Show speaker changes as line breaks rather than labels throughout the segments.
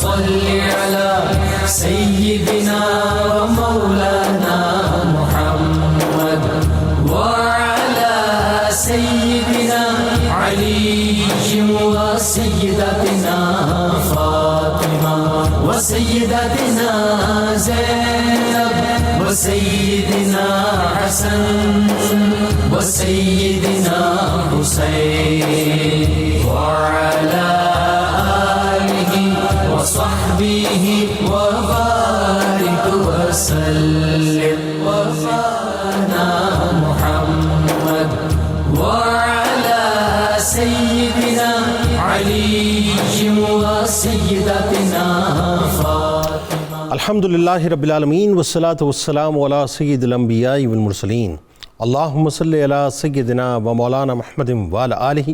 صل على سيدنا ومولانا محمد وعلى سيدنا علي وسيدتنا فاطمة وسيدتنا زينب وسيدنا حسن وسيدنا حسين وعلى آله وصحبه وبارك وسلم وفانا محمد وعلى سيدنا علي وسيدتنا فاطمة.
الحمدللہ رب العالمین والصلاة والسلام علی سید الانبیاء والمرسلین. اللہم صلی علی سیدنا و مولانا محمد وعلی آلہ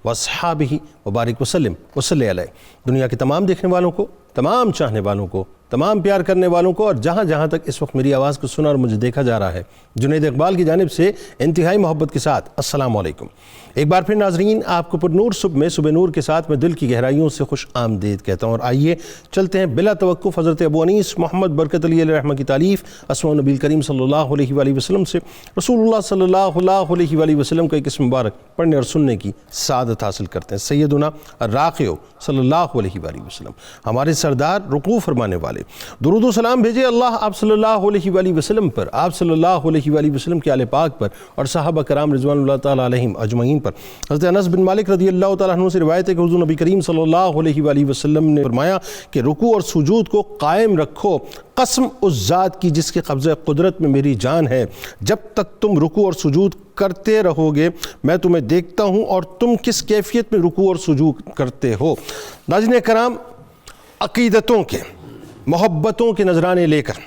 واصحابہ وبارک وسلم وصلی علیہ. دنیا کے تمام دیکھنے والوں کو، تمام چاہنے والوں کو، تمام پیار کرنے والوں کو، اور جہاں جہاں تک اس وقت میری آواز کو سنا اور مجھے دیکھا جا رہا ہے، جنید اقبال کی جانب سے انتہائی محبت کے ساتھ السلام علیکم. ایک بار پھر ناظرین، آپ کو پر نور صبح میں صبح نور کے ساتھ میں دل کی گہرائیوں سے خوش آمدید کہتا ہوں. اور آئیے چلتے ہیں بلا توقف حضرت ابو انیس محمد برکت علی علیہ رحمہ کی تعلیف اسماء نبی کریم صلی اللہ علیہ وآلہ وسلم سے رسول اللہ صلی اللہ علیہ وآلہ وسلم کا ایک اسم مبارک پڑھنے اور سننے کی سعادت حاصل کرتے ہیں. سیدنا الراقع صلی اللہ علیہ وآلہ وسلم، ہمارے سردار رکوع فرمانے والے، درود و سلام بھیجے اللہ آپ صلی اللہ علیہ وآلہ وسلم پر، آپ صلی اللہ علیہ وآلہ وسلم کے آل پاک پر اور صحابہ کرام رضوان اللہ تعالیٰ علیہم اجمعین پر. حضرت انس بن مالک رضی اللہ تعالیٰ عنہ سے روایت ہے کہ حضور نبی کریم صلی اللہ علیہ وآلہ وسلم نے فرمایا کہ رکوع اور سجود کو قائم رکھو، قسم اس ذات کی جس کے قبضہ قدرت میں میری جان ہے، جب تک تم رکوع اور سجود کرتے رہو گے میں تمہیں دیکھتا ہوں اور تم کس کیفیت میں رکوع اور سجود کرتے ہو. ناظرین کرام، عقیدتوں کے، محبتوں کے نذرانے لے کر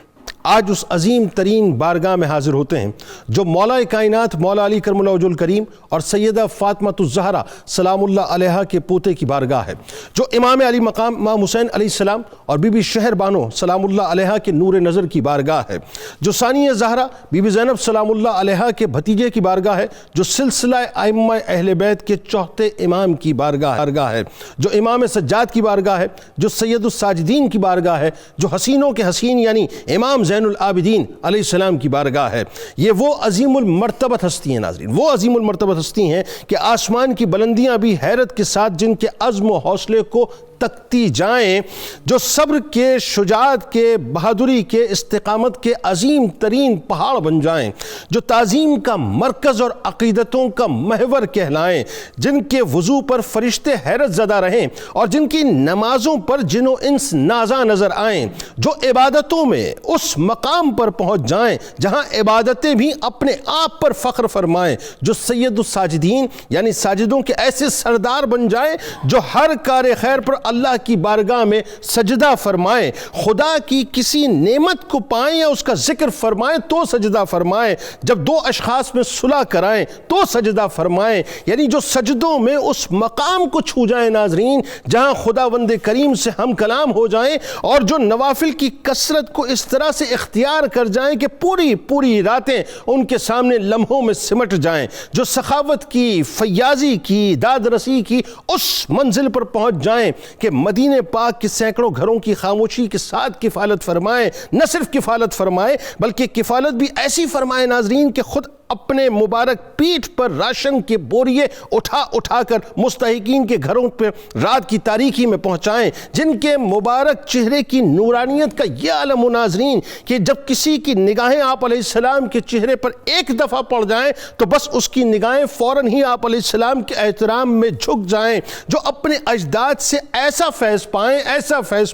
آج اس عظیم ترین بارگاہ میں حاضر ہوتے ہیں جو مولا کائنات مولا علی کرم اللہ وجہ الکریم اور سیدہ فاطمہ الزہرا سلام اللہ علیہا کے پوتے کی بارگاہ ہے، جو امام علی مقام امام حسین علیہ السلام اور بی بی شہر بانو سلام اللہ علیہا کے نور نظر کی بارگاہ ہے، جو ثانیہ زہرا بی بی زینب سلام اللہ علیہا کے بھتیجے کی بارگاہ ہے، جو سلسلہ ائمہ اہل بیت کے چوتھے امام کی بارگاہ ہے، جو امام سجاد کی بارگاہ ہے، جو سید الساجدین کی بارگاہ ہے، جو حسینوں کے حسین یعنی امام زین العابدین علیہ السلام کی بارگاہ ہے. یہ وہ عظیم المرتبت ہستی ہیں ناظرین، وہ عظیم المرتبت ہستی ہیں کہ آسمان کی بلندیاں بھی حیرت کے ساتھ جن کے عزم و حوصلے کو تکتی جائیں، جو صبر کے، شجاعت کے، بہادری کے، استقامت کے عظیم ترین پہاڑ بن جائیں، جو تعظیم کا مرکز اور عقیدتوں کا محور کہلائیں، جن کے وضو پر فرشتے حیرت زدہ رہیں اور جن کی نمازوں پر جن و انس نازاں نظر آئیں، جو عبادتوں میں اس مقام پر پہنچ جائیں جہاں عبادتیں بھی اپنے آپ پر فخر فرمائیں، جو سید الساجدین یعنی ساجدوں کے ایسے سردار بن جائیں جو ہر کار خیر پر اللہ کی بارگاہ میں سجدہ فرمائیں، خدا کی کسی نعمت کو پائیں یا اس کا ذکر فرمائیں تو سجدہ فرمائیں، جب دو اشخاص میں صلح کرائیں تو سجدہ فرمائیں، یعنی جو سجدوں میں اس مقام کو چھو جائیں ناظرین جہاں خداوند کریم سے ہم کلام ہو جائیں، اور جو نوافل کی کثرت کو اس طرح سے اختیار کر جائیں کہ پوری پوری راتیں ان کے سامنے لمحوں میں سمٹ جائیں، جو سخاوت کی، فیاضی کی، داد رسی کی اس منزل پر پہنچ جائیں کہ مدینہ پاک کے سینکڑوں گھروں کی خاموشی کے ساتھ کفالت فرمائیں، نہ صرف کفالت فرمائے بلکہ کفالت بھی ایسی فرمائے ناظرین کہ خود اپنے مبارک پیٹھ پر راشن کے بوریے اٹھا اٹھا کر مستحقین کے گھروں پر رات کی تاریکی میں پہنچائیں، جن کے مبارک چہرے کی نورانیت کا یہ عالم ناظرین کہ جب کسی کی نگاہیں آپ علیہ السلام کے چہرے پر ایک دفعہ پڑ جائیں تو بس اس کی نگاہیں فوراً ہی آپ علیہ السلام کے احترام میں جھک جائیں، جو اپنے اجداد سے ایسا فیض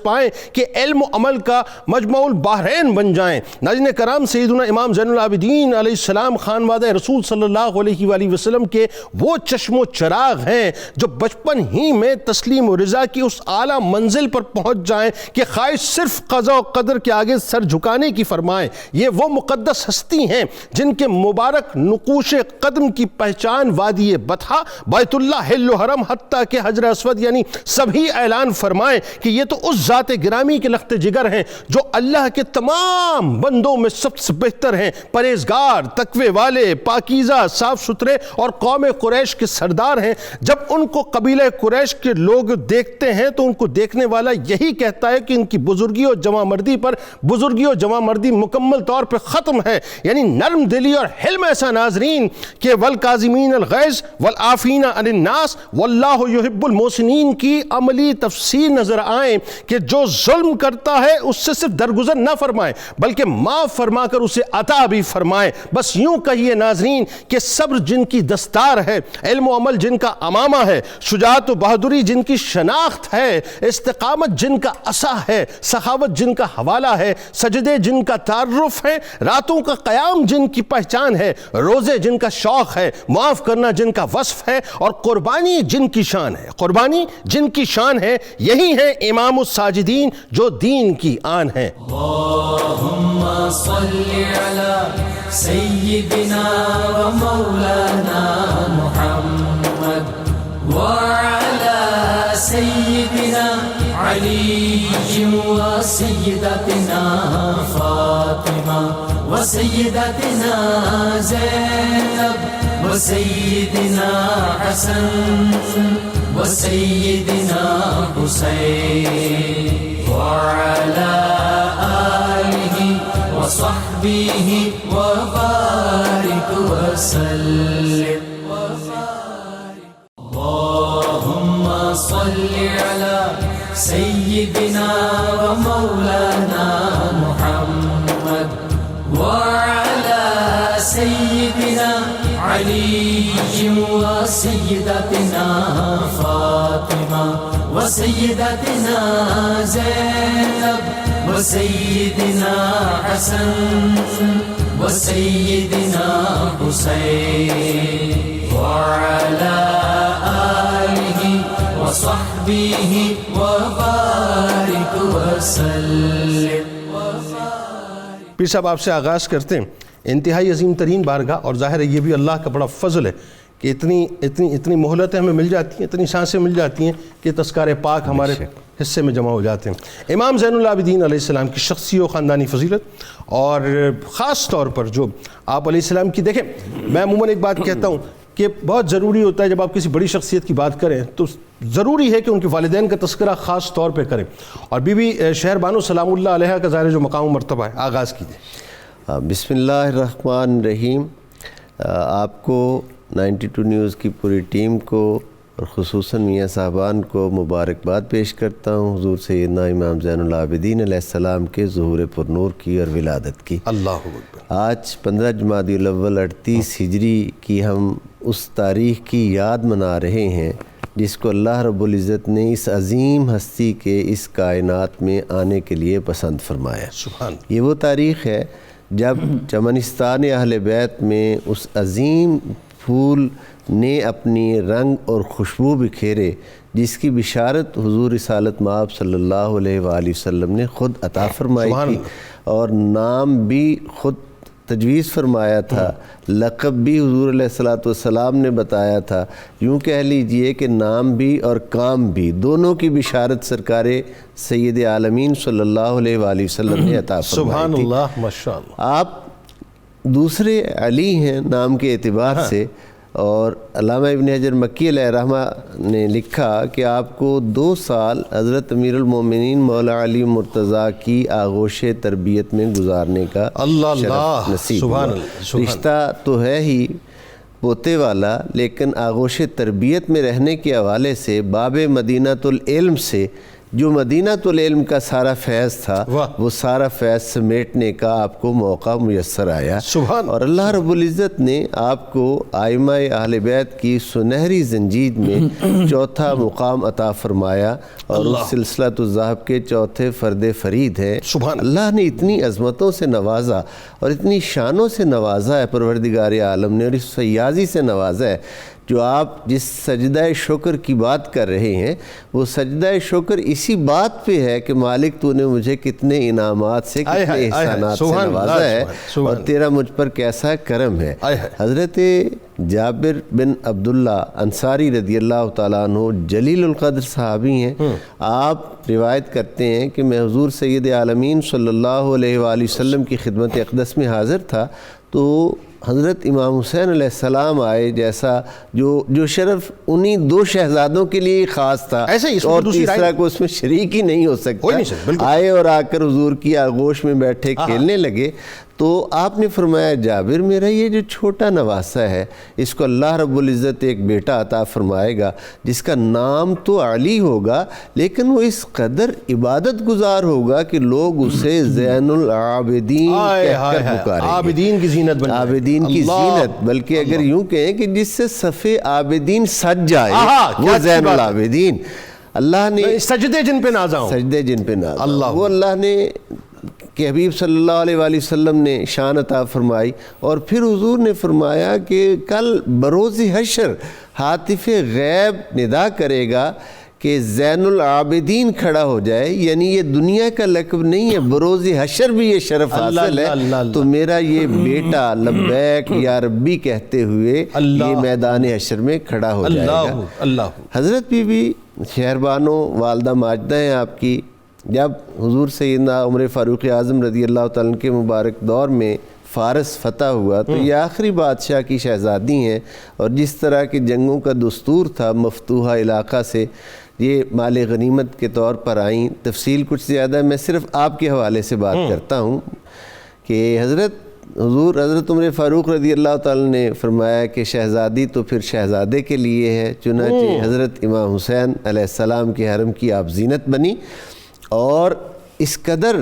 پائیں کہ علم و عمل کا مجمع البحرین بن جائیں. ناظرین کرام، سیدنا امام زین العابدین علیہ السلام خانوادہ رسول صلی اللہ علیہ وآلہ وسلم کے وہ چشم و چراغ ہیں جو بچپن ہی میں تسلیم و رضا کی اس اعلیٰ منزل پر پہنچ جائیں کہ خواہش صرف قضا و قدر کے آگے سر جھکانے کی فرمائیں. یہ وہ مقدس ہستی ہیں جن کے مبارک نقوش قدم کی پہچان وادی بطحا، بیت اللہ، حل و حرم، حتیٰ کہ حجر اسود یعنی سبھی اعلان فرمائیں کہ یہ تو اس ذات گرامی کے لخت جگر ہیں جو اللہ کے تمام بندوں میں سب سے بہتر ہیں، پرہیزگار، تقوی والے، والے، پاکیزہ، صاف ستھرے اور قوم قریش کے سردار ہیں۔ جب ان کو قبیلہ قریش کے لوگ دیکھتے ہیں تو ان کو دیکھنے والا یہی کہتا ہے کہ ان کی بزرگی اور جوان مردی پر بزرگی اور جوان مردی مکمل طور پہ ختم ہے، یعنی نرم دلی اور حلم ایسا ناظرین کہ والکاظمین الغیظ والعافین عن الناس واللہ یحب المحسنین کی عملی تفسیر نظر آئیں کہ جو ظلم کرتا ہے اس سے صرف درگزر نہ فرمائے بلکہ معاف فرما کر اسے عطا بھی فرمائے۔ بس یوں کہیے ناظرین کہ صبر جن کی دستار ہے، علم و عمل جن کا امامہ ہے، شجاعت و بہادری جن کی شناخت ہے، استقامت جن کا عصا ہے، سخاوت جن کا حوالہ ہے، سجدے جن کا تعارف ہے، راتوں کا قیام جن کی پہچان ہے، روزے جن کا شوق ہے، معاف کرنا جن کا وصف ہے، اور قربانی جن کی شان ہے۔ قربانی جن کی شان ہے، یہی ہیں امام الساجدین جو دین کی آن ہیں۔
اللہم صلی علی سیدنا و مولانا محمد وعلى سيدنا علي وسيدتنا فاطمة وسيدتنا زينب وسيدنا حسن وسيدنا حسين وعلى آله وصحبه وبارك وسلم۔ اللهم صل على سيدنا ومولانا محمد وعلى سيدنا علي وسيدتنا فاطمة وسيدتنا زينب وسيدنا حسن وسيدنا حسين وعلى آله وصحبه وبارك وسلم۔
پیر صاحب آپ سے آغاز کرتے ہیں، انتہائی عظیم ترین بارگاہ، اور ظاہر ہے یہ بھی اللہ کا بڑا فضل ہے کہ اتنی مہلتیں ہمیں مل جاتی ہیں، اتنی سانسیں مل جاتی ہیں کہ تذکار پاک ہمارے حصے میں جمع ہو جاتے ہیں۔ امام زین العابدین علیہ السلام کی شخصی و خاندانی فضیلت، اور خاص طور پر جو آپ علیہ السلام کی، دیکھیں میں عموماً ایک بات کہتا ہوں کہ بہت ضروری ہوتا ہے جب آپ کسی بڑی شخصیت کی بات کریں تو ضروری ہے کہ ان کے والدین کا تذکرہ خاص طور پہ کریں، اور بی بی شہر بانو سلام اللہ علیہ کا ظاہر جو مقام و مرتبہ ہے، آغاز کیجیے۔
بسم اللہ الرحمن الرحیم۔ آپ کو 92 نیوز کی پوری ٹیم کو اور خصوصاً میاں صاحبان کو مبارکباد پیش کرتا ہوں حضور سیدنا امام زین العابدین علیہ السلام کے ظہور پرنور کی اور ولادت کی۔
اللہ اکبر۔
آج 15 جمادی الاول 38 ہجری کی ہم اس تاریخ کی یاد منا رہے ہیں جس کو اللہ رب العزت نے اس عظیم ہستی کے اس کائنات میں آنے کے لیے پسند فرمایا۔
سبحان۔
یہ وہ تاریخ ہے جب چمنستان اہل بیت میں اس عظیم پھول نے اپنی رنگ اور خوشبو بکھیرے جس کی بشارت حضور رسالت مآب صلی اللہ علیہ وآلہ وسلم نے خود عطا فرمائی تھی، اور نام بھی خود تجویز فرمایا تھا، لقب بھی حضور علیہ الصلوۃ والسلام نے بتایا تھا۔ یوں کہہ لیجئے کہ نام بھی اور کام بھی دونوں کی بشارت سرکار سید عالمین صلی اللہ علیہ وآلہ وسلم نے عطا فرمائی
سبحان
تھی۔
اللہ، ماشاءاللہ۔
آپ دوسرے علی ہیں نام کے اعتبار سے، اور علامہ ابن حجر مکی علیہ رحمہ نے لکھا کہ آپ کو 2 سال حضرت امیر المومنین مولا علی مرتضیٰ کی آغوش تربیت میں گزارنے کا شرف نصیب ہوا۔ رشتہ تو ہے ہی پوتے والا، لیکن آغوش تربیت میں رہنے کے حوالے سے باب مدینۃ العلم سے جو مدینۃ العلم کا سارا فیض تھا وہ سارا فیض سمیٹنے کا آپ کو موقع میسر آیا، اور اللہ رب العزت نے آپ کو ائمہ اہل بیت کی سنہری زنجیر میں 4تھا مقام عطا فرمایا، اور اس سلسلۃ الذہب کے 4تھے فرد فرید ہے۔ اللہ نے اتنی عظمتوں سے نوازا اور اتنی شانوں سے نوازا ہے پروردگار عالم نے، اور اس فیاضی سے نوازا ہے جو آپ جس سجدہ شکر کی بات کر رہے ہیں، وہ سجدہ شکر اسی بات پہ ہے کہ مالک تو نے مجھے کتنے انعامات سے، کتنے احسانات سے نوازا ہے، اور تیرا مجھ پر کیسا کرم ہے۔ حضرت جابر بن عبداللہ انصاری رضی اللہ تعالیٰ عنہ جلیل القدر صحابی ہیں۔ آپ روایت کرتے ہیں کہ میں حضور سید عالمین صلی اللہ علیہ وآلہ وسلم کی خدمت اقدس میں حاضر تھا، تو حضرت امام حسین علیہ السلام آئے جیسا جو شرف انہی 2 شہزادوں کے لیے خاص تھا،
ایسے ہی
اور تیسرا کو اس میں شریک ہی نہیں ہو سکتا، آئے اور آ کر حضور کی آغوش میں بیٹھے کھیلنے لگے. تو آپ نے فرمایا جابر میرا یہ جو چھوٹا نواسہ ہے اس کو اللہ رب العزت ایک بیٹا عطا فرمائے گا جس کا نام تو علی ہوگا، لیکن وہ اس قدر عبادت گزار ہوگا کہ لوگ اسے زین العابدین کہہ کر پکاریں گے.
عابدین کی زینت بن جائے،
عابدین کی زینت، بلکہ اگر یوں کہیں کہ جس سے صف عابدین سج جائے وہ زین العابدین. اللہ نے
سجدے جن پہ نازا ہوں،
سجدے جن پہ نازا، وہ اللہ نے کہ حبیب صلی اللہ علیہ وآلہ وسلم نے شان عطا فرمائی. اور پھر حضور نے فرمایا کہ کل بروز حشر ہاتف غیب ندا کرے گا کہ زین العابدین کھڑا ہو جائے، یعنی یہ دنیا کا لقب نہیں ہے، بروز حشر بھی یہ شرف حاصل ہے. تو میرا یہ بیٹا لبیک یا ربی کہتے ہوئے یہ میدان حشر میں کھڑا ہو جائے گا. حضرت بی بی شہربانو والدہ ماجدہ ہیں آپ کی، جب حضور سیدنا عمر فاروق اعظم رضی اللہ تعالیٰ عنہ کے مبارک دور میں فارس فتح ہوا تو یہ آخری بادشاہ کی شہزادی ہیں، اور جس طرح کی جنگوں کا دستور تھا مفتوحہ علاقہ سے یہ مال غنیمت کے طور پر آئیں. تفصیل کچھ زیادہ میں صرف آپ کے حوالے سے بات کرتا ہوں کہ حضرت عمر فاروق رضی اللہ تعالیٰ نے فرمایا کہ شہزادی تو پھر شہزادے کے لیے ہے، چنانچہ حضرت امام حسین علیہ السلام کے حرم کی آپ زینت بنی. اور اس قدر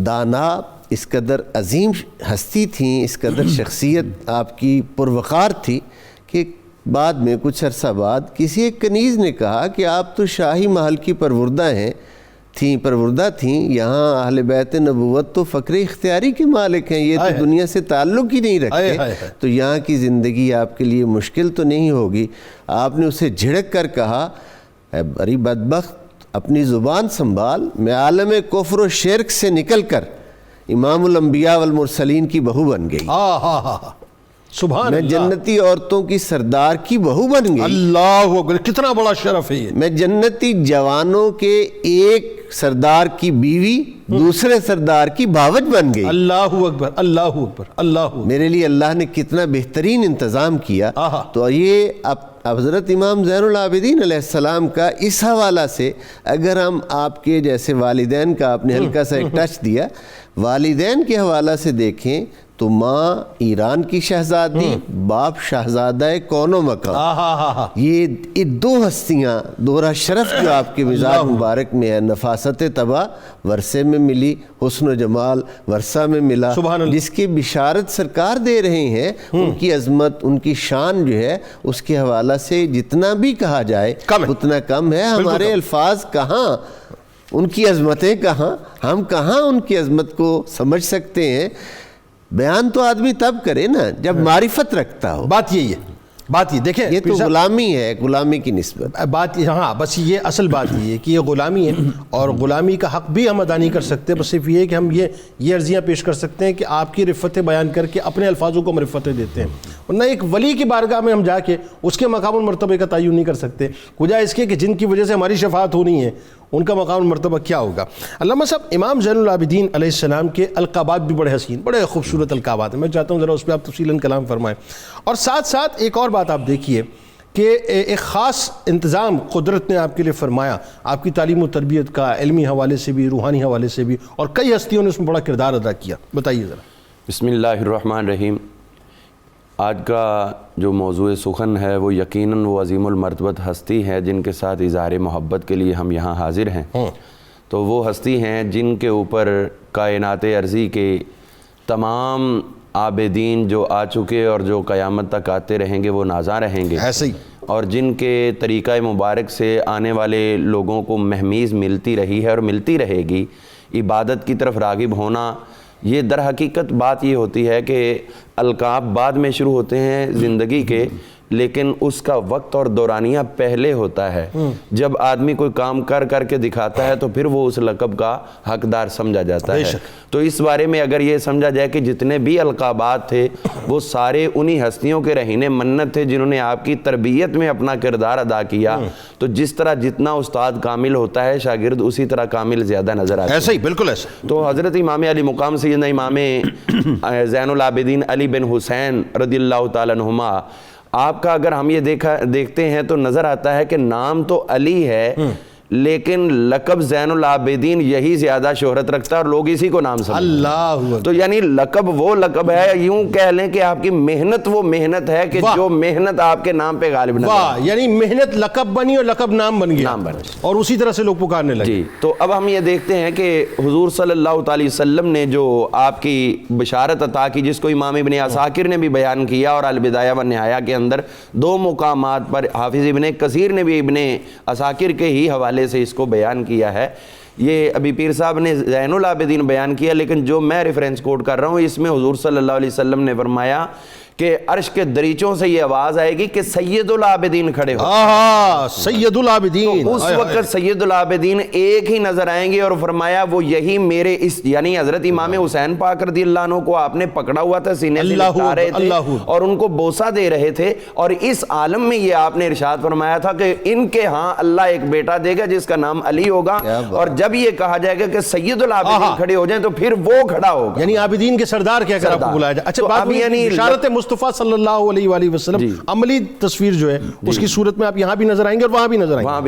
دانا، اس قدر عظیم ہستی تھیں، اس قدر شخصیت آپ کی پروقار تھی کہ بعد میں کچھ عرصہ بعد کسی ایک کنیز نے کہا کہ آپ تو شاہی محل کی پروردہ تھیں، یہاں اہل بیت نبوت تو فقر اختیاری کے مالک ہیں، یہ تو دنیا سے تعلق ہی نہیں رکھتے، تو یہاں کی زندگی آپ کے لیے مشکل تو نہیں ہوگی. آپ نے اسے جھڑک کر کہا اے بڑی بدبخت، اپنی زبان سنبھال، میں عالم کفر و شرک سے نکل کر امام الانبیاء والمرسلین کی بہو بن گئی،
سبحان
میں جنتی عورتوں کی سردار کی بہو بن گئی.
اللہ اکبر، کتنا بڑا شرف ہے یہ.
میں جنتی جوانوں کے ایک سردار کی بیوی دوسرے سردار کی بھاوج بن گئی.
اللہ اکبر، اللہ اکبر، اللہ اکبر.
میرے لیے اللہ نے کتنا بہترین انتظام کیا. تو یہ اب حضرت امام زین العابدین علیہ السلام کا اس حوالہ سے اگر ہم آپ کے جیسے والدین کا آپ نے ہلکا سا ایک ٹچ دیا، والدین کے حوالہ سے دیکھیں تو ماں ایران کی شہزادی، باپ شہزادہ کون و مکان، یہ 2 ہستیاں دورہ شرف جو آپ کے مزاج مبارک میں ہے. نفاست طبع ورثے میں ملی، حسن و جمال ورثہ میں ملا، جس کی بشارت سرکار دے رہے ہیں. ان کی عظمت، ان کی شان جو ہے اس کے حوالہ سے جتنا بھی کہا جائے اتنا کم ہے. ہمارے الفاظ کہاں، ان کی عظمتیں کہاں، ہم کہاں ان کی عظمت کو سمجھ سکتے ہیں. بیان تو آدمی تب کرے نا جب معرفت رکھتا ہو.
بات یہی ہے، بات یہ دیکھیں،
یہ تو غلامی ہے، غلامی کی نسبت
بات. ہاں بس یہ اصل بات یہ ہے کہ یہ غلامی ہے، اور غلامی کا حق بھی ہم ادا نہیں کر سکتے. بس صرف یہ کہ ہم یہ عرضیاں پیش کر سکتے ہیں کہ آپ کی رفتیں بیان کر کے اپنے الفاظوں کو ہم رفتیں دیتے ہیں، ورنہ ایک ولی کی بارگاہ میں ہم جا کے اس کے مقام المرتبہ کا تعین نہیں کر سکتے. وجہ اس کے کہ جن کی وجہ سے ہماری شفاعت ہونی ہے ان کا مقام المرتبہ کیا ہوگا. علامہ صاحب، امام زین العابدین علیہ السلام کے القابات بھی بڑے حسین، بڑے خوبصورت القابات ہیں. میں چاہتا ہوں ذرا اس پہ آپ تفصیلاً کلام فرمائیں. اور ساتھ ساتھ ایک اور بات آپ دیکھیے کہ ایک خاص انتظام قدرت نے آپ کے لیے فرمایا، آپ کی تعلیم و تربیت کا، علمی حوالے سے بھی، روحانی حوالے سے بھی، اور کئی ہستیوں نے اس میں بڑا کردار ادا کیا. بتائیے ذرا.
بسم اللہ الرحمن الرحیم. آج کا جو موضوع سخن ہے وہ یقیناً وہ عظیم المرتبت ہستی ہے جن کے ساتھ اظہار محبت کے لیے ہم یہاں حاضر ہیں. تو وہ ہستی ہیں جن کے اوپر کائنات ارضی کے تمام عابدین جو آ چکے اور جو قیامت تک آتے رہیں گے وہ نازاں رہیں گے،
ایسے ہی،
اور جن کے طریقہ مبارک سے آنے والے لوگوں کو مہمیز ملتی رہی ہے اور ملتی رہے گی. عبادت کی طرف راغب ہونا، یہ در حقیقت بات یہ ہوتی ہے کہ القاب بعد میں شروع ہوتے ہیں زندگی کے، لیکن اس کا وقت اور دورانیہ پہلے ہوتا ہے. جب آدمی کوئی کام کر کے دکھاتا ہے تو پھر وہ اس لقب کا حقدار سمجھا جاتا ہے. تو اس بارے میں اگر یہ سمجھا جائے کہ جتنے بھی القابات تھے وہ سارے انہی ہستیوں کے رہین منت تھے جنہوں نے آپ کی تربیت میں اپنا کردار ادا کیا. تو جس طرح جتنا استاد کامل ہوتا ہے شاگرد اسی طرح کامل زیادہ نظر آتا ہے.
ایسا ہی، بالکل ایسا.
تو حضرت امام علی مقام سیدنا امام زین العابدین علی بن حسین رضی اللہ تعالیٰ عنہما، آپ کا اگر ہم یہ دیکھتے ہیں تو نظر آتا ہے کہ نام تو علی ہے لیکن لقب زین العابدین یہی زیادہ شہرت رکھتا ہے اور لوگ اسی کو نام سمجھتے ہیں.
اللہ.
تو یعنی لقب وہ لقب ہے، یوں کہہ لیں کہ آپ کی محنت وہ محنت ہے کہ جو محنت آپ کے نام پہ غالب نہ
واہ، یعنی محنت لقب بنی اور لقب نام بن گیا، اور اسی طرح سے لوگ پکارنے لگے.
جی. تو اب ہم یہ دیکھتے ہیں کہ حضور صلی اللہ تعالی وسلم نے جو آپ کی بشارت عطا کی، جس کو امام ابن عساکر نے بھی بیان کیا اور البدایہ و النہایہ کے اندر 2 مقامات پر حافظ ابن کثیر نے بھی ابن عساکر کے ہی حوالے سے اس کو بیان کیا ہے. یہ ابھی پیر صاحب نے زین العابدین بیان کیا، لیکن جو میں ریفرنس کوٹ کر رہا ہوں اس میں حضور صلی اللہ علیہ وسلم نے فرمایا کہ عرش کے دریچوں سے یہ آواز آئے گی کہ سید العابدین کھڑے ہو.
سید العابدین.
تو اس وقت سید العابدین ایک ہی نظر آئیں گے، اور فرمایا وہ یہی میرے اس، یعنی حضرت امام حسین پاک رضی اللہ عنہ کو آپ نے پکڑا ہوا تھا، سینے سے لٹا رہے تھے اور ان کو بوسہ دے رہے تھے، اور اس عالم میں یہ آپ نے ارشاد فرمایا تھا کہ ان کے ہاں اللہ ایک بیٹا دے گا جس کا نام علی ہوگا، اور جب یہ کہا جائے گا کہ سید العابدین کھڑے ہو جائیں تو پھر وہ کھڑا ہوگا.
یعنی عابدین کے سردار کیا کر آپ کو بلایا جائے. اچھا بات یعنی بشارت مصطفیٰ صلی اللہ علیہ وآلہ وسلم عملی تصویر جو ہے اس کی صورت میں آپ یہاں بھی نظر آئیں گے اور وہاں بھی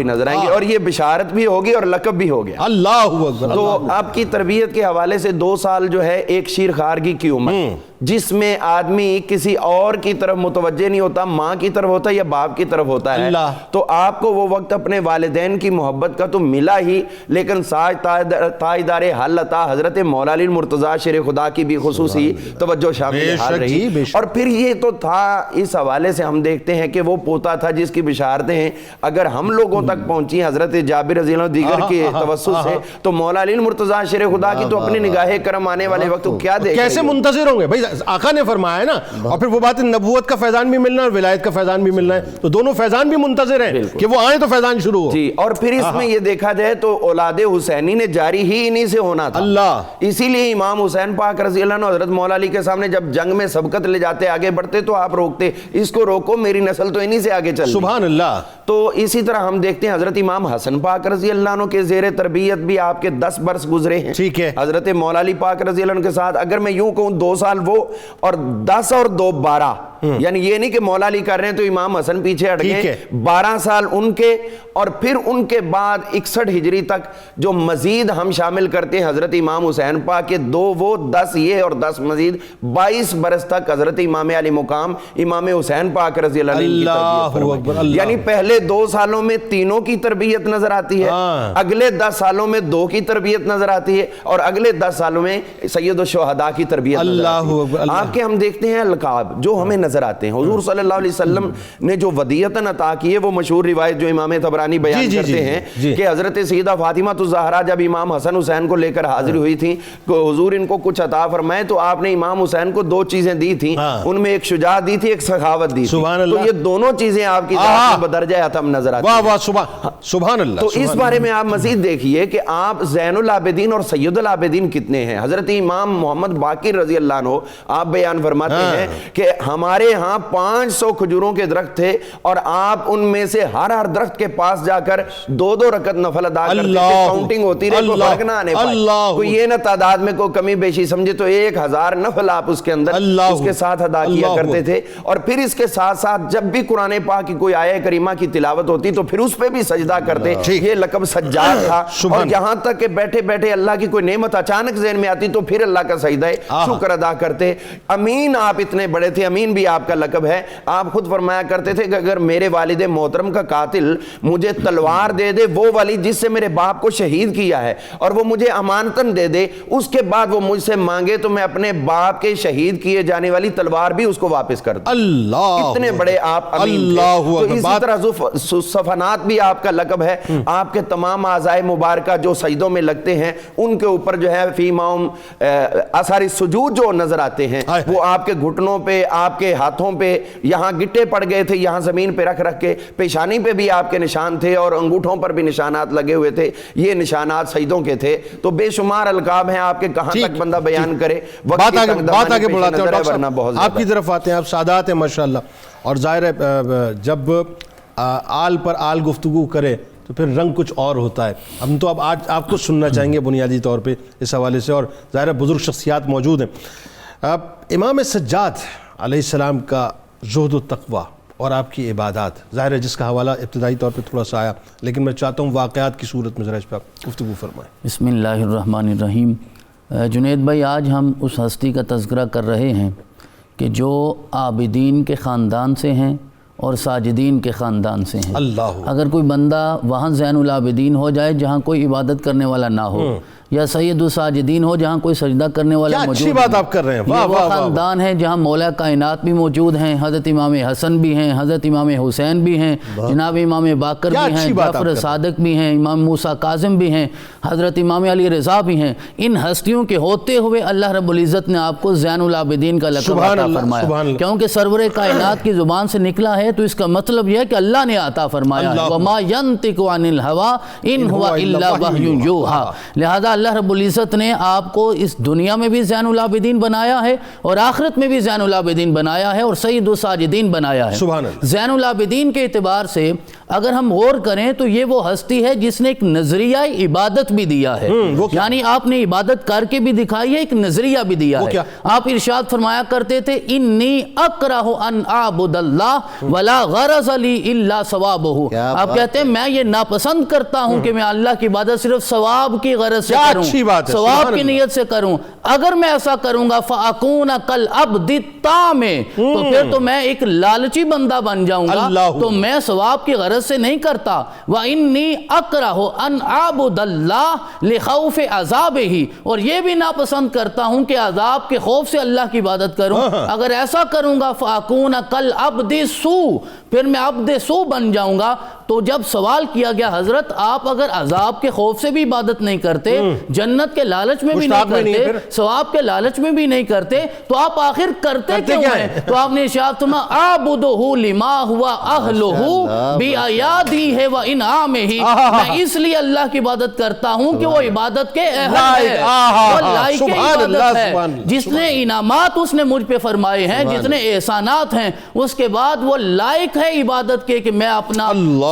نظر آئیں گے،
اور یہ بشارت بھی ہوگی اور لقب بھی ہو گیا.
اللہ اکبر.
تو آپ کی تربیت کے حوالے سے 2 سال جو ہے ایک شیر خارگی کی عمر، جس میں آدمی کسی اور کی طرف متوجہ نہیں ہوتا، ماں کی طرف ہوتا ہے یا باپ کی طرف ہوتا ہے. تو آپ کو وہ وقت اپنے والدین کی محبت کا تو ملا ہی، لیکن تاجدار حل عطا حضرت مولا علی مرتضیٰ شیر خدا کی بھی خصوصی توجہ شامل حال رہی. اور پھر یہ تو تھا، اس حوالے سے ہم دیکھتے ہیں کہ وہ پوتا تھا جس کی بشارتیں ہیں اگر ہم لوگوں تک پہنچی حضرت جابر رضی اللہ عنہ دیگر کے توسط سے، تو مولا علی مرتضیٰ شیر خدا کی تو اپنی نگاہ کرم آنے والے وقت کیا دیکھ
کیسے منتظر ہوں گے بھائی. آقا نے فرمایا ہے نا، اور پھر وہ بات نبوت کا فیضان بھی ملنا ہے اور ولایت کا فیضان بھی ملنا ہے، تو دونوں فیضان بھی منتظر ہیں کہ وہ آئیں تو فیضان شروع ہو.
جی. اور پھر اس میں یہ دیکھا جائے تو اولاد حسینی نے جاری ہی انہی سے ہونا تھا.
اللہ.
اسی لیے امام حسین پاک رضی اللہ عنہ حضرت مولا علی کے سامنے جب جنگ میں سبقت لے جاتے آگے بڑھتے تو آپ روکتے، اس کو روکو، میری نسل تو انہی سے آگے چل.
سبحان اللہ.
تو اسی طرح ہم دیکھتے ہیں حضرت امام حسن پاک رضی اللہ عنہ کے زیر تربیت بھی آپ کے 10 برس گزرے ہیں.
ٹھیک ہے.
حضرت مولا علی پاک رضی اللہ عنہ کے ساتھ اگر میں یوں کہوں 2 سال وہ اور 10 اور 2 12، یعنی یہ نہیں کہ مولا علی کر رہے ہیں تو امام حسن پیچھے ہٹ گئے. 12 سال ان کے، اور پھر ان کے بعد 61 ہجری تک جو مزید ہم شامل کرتے ہیں حضرت امام حسین پاک کے 2 وہ 10 یہ اور 10 مزید 22 برس تک حضرت امام علی مقام امام حسین پاک رضی اللہ عنہ کی تربیت فرمائی. یعنی پہلے 2 سالوں میں تینوں کی تربیت نظر آتی ہے، اگلے 10 سالوں میں 2 کی تربیت نظر آتی ہے، اور اگلے 10 سالوں میں سید الشہداء کی تربیت نظر آتی ہے. آپ کے ہم دیکھتے ہیں القاب جو ہمیں نظر آتے ہیں. حضور صلی اللہ علیہ وسلم نے جو ودیعتاً عطا کی ہے، وہ مشہور روایت جو امام طبرانی بیان کرتے ہیں کہ حضرت سیدہ فاطمہ الزہرا جب امام حسن حسین کو لے کر حاضر ہوئی تھیں، حضور ان کو کچھ عطا فرمائے تو آپ نے امام حسین کو 2 چیزیں دی تھیں، ان میں ایک شجاعت دی تھی، ایک سخاوت دی تھی. تو یہ دونوں چیزیں آپ کی ذات میں بدرجہ عتم نظر آتی ہیں.
سبحان اللہ.
تو اس بارے میں آپ مزید دیکھیے کہ آپ زین العابدین اور سید العابدین کتنے ہیں. حضرت امام محمد باقر رضی اللہ عنہ آپ بیان فرماتے ہیں کہ ہمارے ہاں 500 کھجوروں کے درخت تھے، اور آپ ان میں سے ہر درخت کے پاس جا کر 2 رکعت نفل ادا کرتے تھے. کاؤنٹنگ ہوتی رہے، کوئی فرق نہ آنے پائے، کوئی یہ نہ تعداد میں کوئی کمی بیشی سمجھے، تو 1000 نفل آپ اس کے اندر اس کے ساتھ ادا کیا کرتے تھے. اور پھر اس کے ساتھ ساتھ جب بھی قرآن پاک کی کوئی آیہ کریمہ کی تلاوت ہوتی تو پھر اس پہ بھی سجدہ کرتے. یہ لقب سجاد تھا. اور یہاں تک کہ بیٹھے بیٹھے اللہ کی کوئی نعمت اچانک ذہن میں آتی تو پھر اللہ کا سجدہ شکر ادا کرتے. امین آپ اتنے بڑے تھے، امین بھی آپ کا لقب ہے. آپ خود فرمایا کرتے تھے کہ اگر میرے والد محترم کا قاتل مجھے تلوار دے دے، وہ والی جس سے میرے باپ کو شہید کیا ہے، اور وہ مجھے امانتاً دے دے، اس کے بعد وہ مجھ سے مانگے تو میں اپنے باپ کے شہید کیے جانے والی تلوار بھی اس کو واپس کر دوں. اللہ، اتنے بڑے آپ امین تھے. تو اسی طرح صفنات بھی آپ کا لقب ہے. آپ کے تمام اعضائے مبارکہ جو سجدوں میں لگتے ہیں ان کے اوپر جو ہے فی ماؤم آثار سجود جو نظر آتے ہیں، وہ آپ کے گھٹنوں پہ، آپ کے ہاتھوں پہ یہاں گٹے پڑ گئے تھے، یہاں زمین پہ رکھ رکھ کے، پیشانی پہ بھی آپ کے نشان تھے اور انگوٹھوں پر بھی نشانات لگے ہوئے تھے، یہ نشانات سجدوں کے تھے۔ تو بے شمار القاب ہیں آپ کے، کہاں تک بندہ بیان کرے،
بات آگے بڑھاتے ہیں ڈاکٹر صاحب، آپ کی طرف آتے ہیں، آپ سادات ہیں ماشاءاللہ، اور ظاہر ہے جب آل پر آل گفتگو کرے تو پھر رنگ کچھ اور ہوتا ہے۔ ہم تو اب آج آپ کو سننا چاہیں گے بنیادی طور پہ اس حوالے سے، اور ظاہر ہے بزرگ شخصیات موجود ہیں۔ امام سجاد علیہ السلام کا زہد و تقوی اور آپ کی عبادات، ظاہر ہے جس کا حوالہ ابتدائی طور پہ تھوڑا سا آیا، لیکن میں چاہتا ہوں واقعات کی صورت میں ذرا اس پہ آپ گفتگو فرمائیں۔
بسم اللہ الرحمن الرحیم۔ جنید بھائی، آج ہم اس ہستی کا تذکرہ کر رہے ہیں کہ جو عابدین کے خاندان سے ہیں اور ساجدین کے خاندان سے ہیں۔
اللہ،
اگر کوئی بندہ وہاں زین العابدین ہو جائے جہاں کوئی عبادت کرنے والا نہ ہو، یا سید الساجدین ہو جہاں کوئی سجدہ کرنے والا موجود
اچھی بات آپ کر رہے ہیں،
یہ وہ خاندان ہے جہاں مولا کائنات بھی موجود ہیں، حضرت امام حسن بھی ہیں، حضرت امام حسین بھی ہیں، جناب امام باقر بھی ہیں، جعفر صادق بھی ہیں، امام موسیٰ کاظم بھی ہیں، حضرت امام علی رضا بھی ہیں۔ ان ہستیوں کے ہوتے ہوئے اللہ رب العزت نے آپ کو زین العابدین کا لقب عطا فرمایا، کیونکہ سرور کائنات کی زبان سے نکلا ہے تو اس کا مطلب یہ ہے کہ اللہ نے عطا فرمایا ہے، وَمَا يَنْطِقُ عَنِ الْهَوَىٰ إِنْ هُوَ إِلَّا وَحْيٌ يُوحَىٰ۔ لہذا اللہ رب العزت نے آپ کو اس دنیا میں بھی زین العابدین بنایا ہے اور آخرت میں بھی زین العابدین بنایا ہے اور سید الساجدین بنایا ہے۔
سبحان اللہ۔
زین العابدین کے اعتبار سے اگر ہم غور کریں تو یہ وہ ہستی ہے جس نے ایک نظریہ عبادت بھی دیا ہے، یعنی آپ نے عبادت کر کے بھی دکھائی ہے، ایک نظریہ بھی دیا ہے۔ آپ ارشاد فرمایا کرتے تھے انی اکرہ ان اعبد اللہ ولا غرض لی الا ثوابہ۔ آپ کہتے ہیں میں یہ ناپسند کرتا ہوں کہ میں اللہ کی عبادت صرف ثواب کی غرض سے کروں، ثواب کی نیت سے کروں۔ اگر میں ایسا کروں گا فَأَكُونَ كَالْعَبْدِ الطَّامِعِ، تو پھر تو میں ایک لالچی بندہ بن جاؤں گا، تو میں ثواب کی غرض سے نہیں کرتا۔ وَإِنِّي أَكْرَهُ أَنْ أَعْبُدَ اللَّهَ لِخَوْفِ عَذَابِهِ، اور یہ بھی ناپسند کرتا ہوں کہ عذاب کے خوف سے اللہ کی عبادت کروں۔ اگر ایسا کروں گا فَأَكُونَ كَالْعَبْدِ السُّوءِ، پھر میں عبد سو بن جاؤں گا۔ تو جب سوال کیا گیا حضرت آپ اگر عذاب کے خوف سے بھی عبادت نہیں کرتے، جنت کے لالچ میں بھی نہیں کرتے، ثواب کے لالچ میں بھی نہیں کرتے، تو آپ آخر کرتے کیوں ہیں؟ تو آپ نے ارشاد فرمایا اعبدہ لما ہوا اہلہ بیایادہ و انعامہ، میں اس لیے اللہ کی عبادت کرتا ہوں کہ وہ عبادت کے اہل ہے، وہ لائق عبادت ہے، جس نے انعامات اس نے مجھ پہ فرمائے ہیں، جس نے احسانات ہیں، اس کے بعد وہ لائق ہے عبادت کے کہ میں اپنا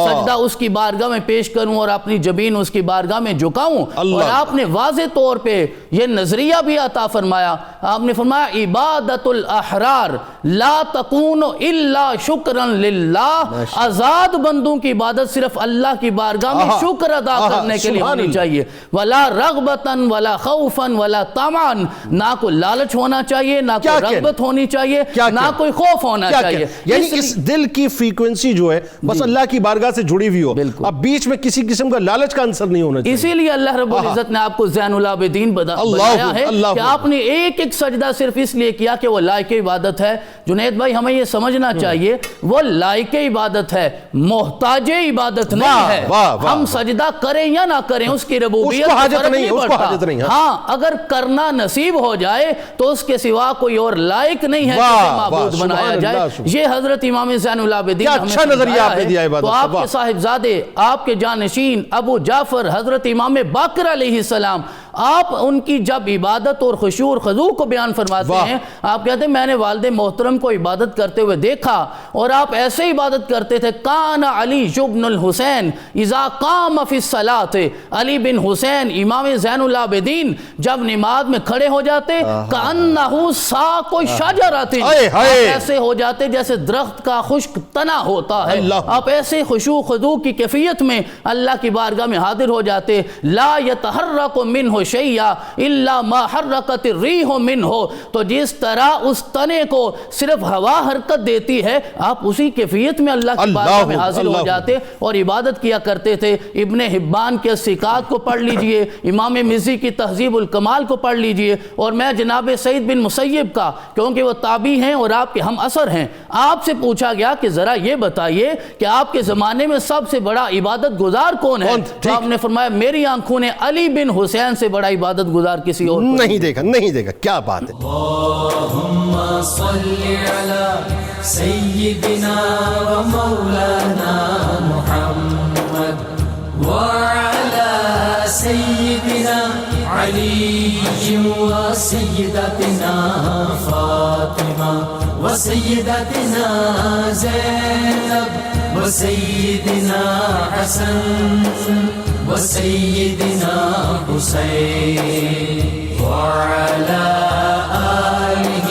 سجدہ اس کی بارگاہ میں پیش کروں اور اپنی جبین اس کی بارگاہ میں جھکاؤں۔ اور آپ نے واضح طور پہ یہ نظریہ بھی عطا فرمایا، آپ نے فرمایا عبادت الاحرار لا تکون الا شکرا للہ، آزاد بندوں کی عبادت صرف اللہ کی بارگاہ میں شکر ادا کرنے کے لیے ہونی چاہیے، ولا رغبتا ولا خوفا ولا طمعا، نہ کوئی لالچ ہونا چاہیے، نہ کوئی رغبت ہونی چاہیے، نہ کوئی خوف ہونا چاہیے۔
یعنی اس دل کی فریکوینسی جو ہے بس اللہ کی بارگاہ سے جڑی ہوئی ہو، اب بیچ میں کسی قسم کا لالچ کا عنصر نہیں ہونا چاہیے۔
اسی لیے اللہ رب العزت نے آپ کو زین العابدین بنایا ہے کہ آپ نے ایک ایک سجدہ صرف اس لیے کیا کہ وہ لائق عبادت ہے۔ جنید بھائی ہمیں یہ سمجھنا چاہیے وہ لائق عبادت ہے، محتاج عبادت نہیں ہے۔ ہم سجدہ کریں یا نہ کریں اس کی ربوبیت کو فرق نہیں پڑتا، ہاں اگر کرنا نصیب ہو جائے تو اس کے سوا کوئی اور لائق نہیں ہے کہ معبود بنایا جائے۔ یہ حضرت امام زین العابدین ہمیں سمجھایا ہے۔ تو آپ کے صاحبزادے، آپ کے جانشین ابو جعفر حضرت امام باقر علیہ السلام، آپ ان کی جب عبادت اور خشوع اور خضوع کو بیان فرماتے ہیں، آپ کہتے ہیں میں نے والد محترم کو عبادت کرتے ہوئے دیکھا اور آپ ایسے عبادت کرتے تھے، کان علی بن الحسین اذا قام فی الصلاۃ، علی بن حسین امام زین العابدین جب نماز میں کھڑے ہو جاتے کأنہ ساق شجرۃ، ایسے ہو جاتے جیسے درخت کا خشک تنا ہوتا ہے، آپ ایسے خشوع خضوع کی کیفیت میں اللہ کی بارگاہ میں حاضر ہو جاتے، لا یتحرک منہ شیئا الا ما حرکت الریح منہ، تو جس طرح اس تنے کو صرف ہوا حرکت دیتی ہے آپ اسی کیفیت میں اللہ کی بارگاہ میں حاضر ہو جاتے اور عبادت کیا کرتے تھے۔ ابن حبان کے الثقات کو پڑھ لیجئے، امام مزی کی تہذیب الکمال کو پڑھ لیجئے، اور میں جناب سعید بن مسیب کا، کیونکہ وہ تابعی ہیں اور آپ کے ہم اثر ہیں، آپ سے پوچھا گیا کہ ذرا یہ بتائیے کہ آپ کے زمانے میں سب سے بڑا عبادت گزار کون ہے؟ تو آپ نے فرمایا میری آنکھوں نے علی بن حسین سے سے بڑا عبادت گزار کسی اور کو
نہیں دیکھا، نہیں دیکھا. کیا بات ہے.
اللهم صل على سيدنا ومولانا محمد وعلى سيدنا علي وسيدتنا فاطمة وسيدتنا زينب وسيدنا حسن وسيدنا حسين وعلى آله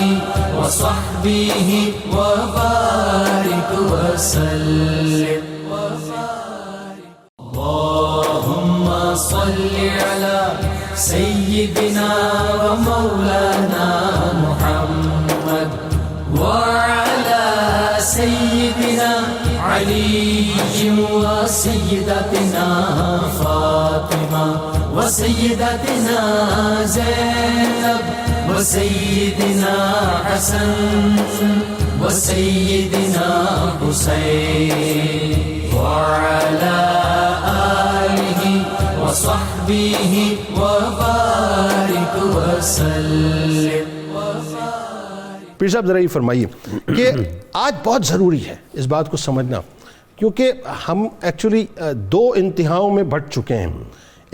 وصحبه وبارك وسلم. اللهم صل على سيدنا ومولانا محمد وعلى سيدنا علي وسيدتنا فاطمة وسيدتنا زينب وسيدنا حسن وسيدنا حسين وعلى آله وصحبه وبارك وسلم.
پیر صاحب ذرا یہ فرمائیے کہ آج بہت ضروری ہے اس بات کو سمجھنا، کیونکہ ہم ایکچولی دو انتہاؤں میں بٹ چکے ہیں.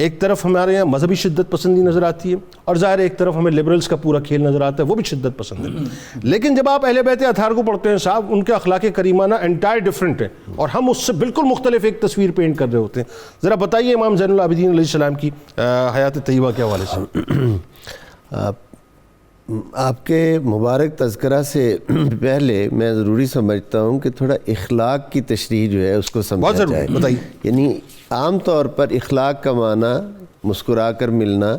ایک طرف ہمارے یہاں مذہبی شدت پسندی نظر آتی ہے، اور ظاہر ایک طرف ہمیں لبرلز کا پورا کھیل نظر آتا ہے، وہ بھی شدت پسند ہے. لیکن جب آپ اہل بیت اطہار کو پڑھتے ہیں صاحب، ان کے اخلاق کریمانہ انٹائر ڈیفرنٹ ہے، اور ہم اس سے بالکل مختلف ایک تصویر پینٹ کر رہے ہوتے ہیں. ذرا بتائیے امام زین العابدین علیہ السلام کی حیات طیبہ کے حوالے سے.
آپ کے مبارک تذکرہ سے پہلے میں ضروری سمجھتا ہوں کہ تھوڑا اخلاق کی تشریح جو ہے اس کو سمجھا جائے.
بتائیے.
یعنی عام طور پر اخلاق کا معنی مسکرا کر ملنا،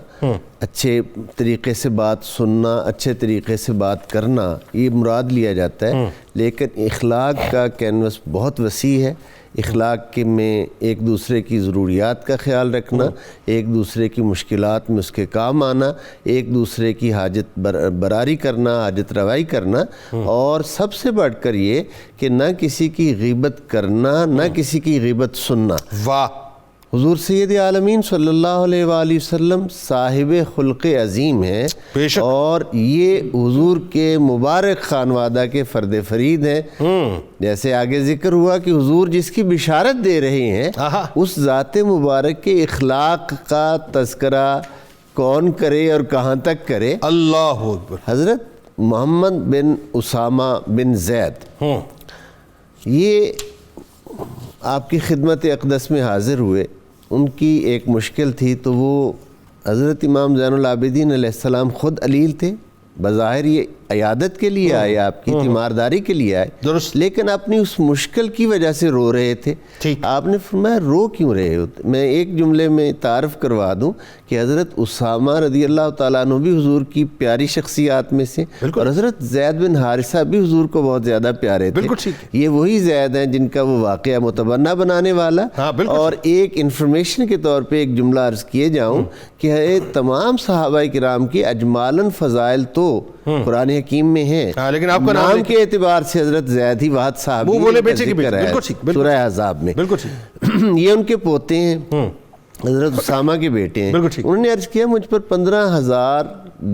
اچھے طریقے سے بات سننا، اچھے طریقے سے بات کرنا، یہ مراد لیا جاتا ہے. لیکن اخلاق کا کینوس بہت وسیع ہے. اخلاق کے میں ایک دوسرے کی ضروریات کا خیال رکھنا، ایک دوسرے کی مشکلات میں اس کے کام آنا، ایک دوسرے کی حاجت براری کرنا، حاجت روائی کرنا، اور سب سے بڑھ کر یہ کہ نہ کسی کی غیبت کرنا، نہ کسی کی غیبت سننا.
واہ.
حضور سید عالمین صلی اللہ علیہ وآلہ وسلم صاحب خلق عظیم ہیں، اور یہ حضور کے مبارک خانوادہ کے فرد فرید ہیں. جیسے آگے ذکر ہوا کہ حضور جس کی بشارت دے رہے ہیں، اس ذات مبارک کے اخلاق کا تذکرہ کون کرے اور کہاں تک کرے.
اللہ اکبر.
حضرت محمد بن اسامہ بن زید یہ آپ کی خدمت اقدس میں حاضر ہوئے. ان کی ایک مشکل تھی، تو وہ حضرت امام زین العابدین علیہ السلام خود علیل تھے. بظاہر یہ عیادت کے لیے آئے، آپ کی تیمارداری کے لیے آئے،
درست.
لیکن اپنی اس مشکل کی وجہ سے رو رہے تھے. آپ نے فرمایا رو کیوں رہے ہوتے؟ میں ایک جملے میں تعارف کروا دوں کہ حضرت اسامہ رضی اللہ تعالیٰ عنہ بھی حضور کی پیاری شخصیات میں سے، اور حضرت زید بن حارثہ بھی حضور کو بہت زیادہ پیارے تھے. یہ وہی زید ہیں جن کا وہ واقعہ متبنہ بنانے والا. اور ایک انفارمیشن کے طور پہ ایک جملہ عرض کیے جاؤں کہ تمام صحابہ کرام کی اجمالاً فضائل تو قرآن حکیم میں ہیں، لیکن آپ کا نام کے اعتبار سے حضرت زید ہی واحد صحابی ہے سورہ احزاب میں. یہ ان کے پوتے ہیں، حضرت اسامہ کے بیٹے ہیں. انہوں نے عرض کیا مجھ پر 15,000